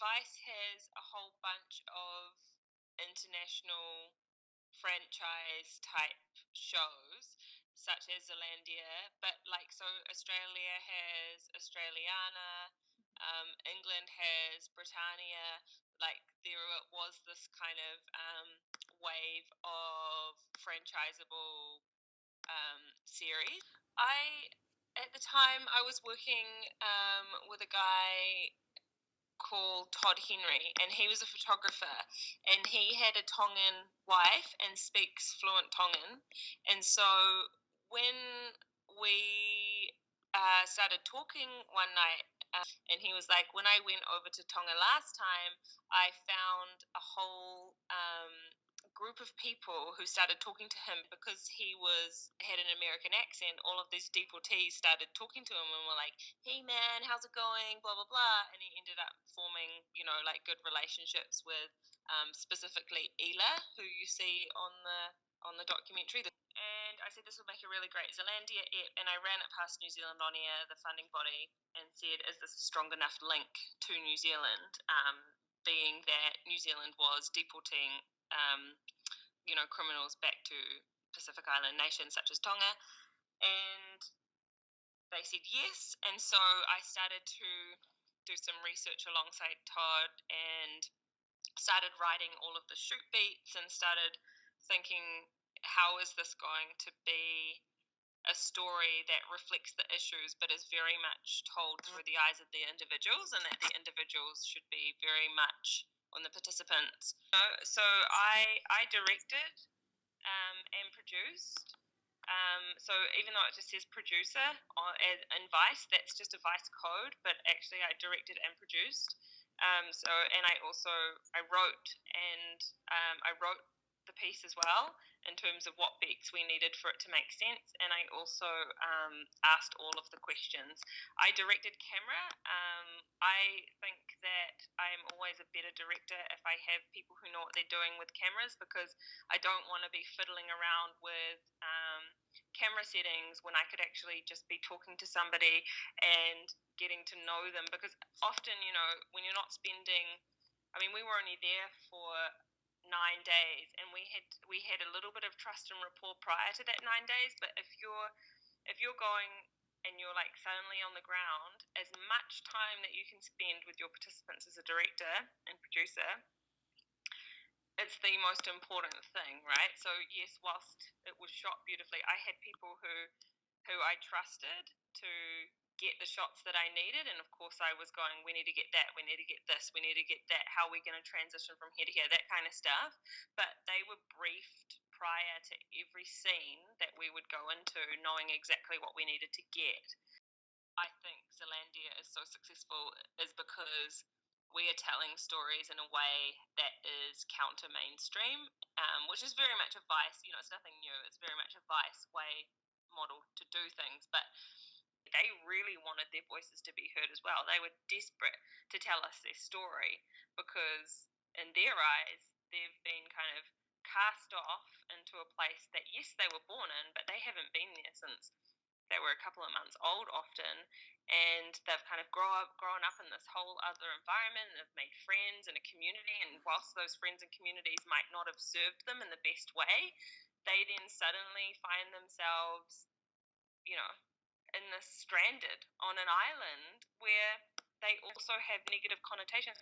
Vice has a whole bunch of international franchise type shows, such as Zealandia, but like, so Australia has Australiana, England has Britannia. Like, there was this kind of wave of franchisable series. At the time, I was working with a guy called Todd Henry, and he was a photographer, and he had a Tongan wife and speaks fluent Tongan. And so when we started talking one night, and he was like, when I went over to Tonga last time, I found a whole group of people who started talking to him because he had an American accent. All of these deportees started talking to him and were like, "Hey man, how's it going? Blah blah blah." And he ended up forming, like good relationships with specifically Ela, who you see on the documentary. And I said this would make a really great Zealandia ep, and I ran it past New Zealand On Air, the funding body, and said, "Is this a strong enough link to New Zealand?" Being that New Zealand was deporting criminals back to Pacific Island nations such as Tonga. And they said yes. And so I started to do some research alongside Todd and started writing all of the shoot beats and started thinking, how is this going to be a story that reflects the issues but is very much told through the eyes of the individuals, and that the individuals should be very much on the participants. So I directed and produced. So even though it just says producer in Vice, that's just a Vice code, but actually I directed and produced. And I wrote, and I wrote the piece as well in terms of what beats we needed for it to make sense, and I also asked all of the questions. I directed camera. I think that I'm always a better director if I have people who know what they're doing with cameras, because I don't want to be fiddling around with camera settings when I could actually just be talking to somebody and getting to know them. Because often, when you're not spending, we were only there for 9 days, and we had a little bit of trust and rapport prior to that 9 days. But if you're going and you're like suddenly on the ground, as much time that you can spend with your participants as a director and producer, it's the most important thing, right? So yes, whilst it was shot beautifully, I had people who I trusted to get the shots that I needed, and of course I was going, we need to get that, we need to get this, we need to get that, how are we going to transition from here to here, that kind of stuff. But they were briefed prior to every scene that we would go into, knowing exactly what we needed to get. I think Zealandia is so successful is because we are telling stories in a way that is counter mainstream, which is very much a Vice, it's nothing new, it's very much a Vice way model to do things. But they really wanted their voices to be heard as well. They were desperate to tell us their story, because in their eyes, they've been kind of cast off into a place that, yes, they were born in, but they haven't been there since they were a couple of months old often, and they've kind of grown up in this whole other environment, and have made friends and a community, and whilst those friends and communities might not have served them in the best way, they then suddenly find themselves, in this stranded on an island where they also have negative connotations.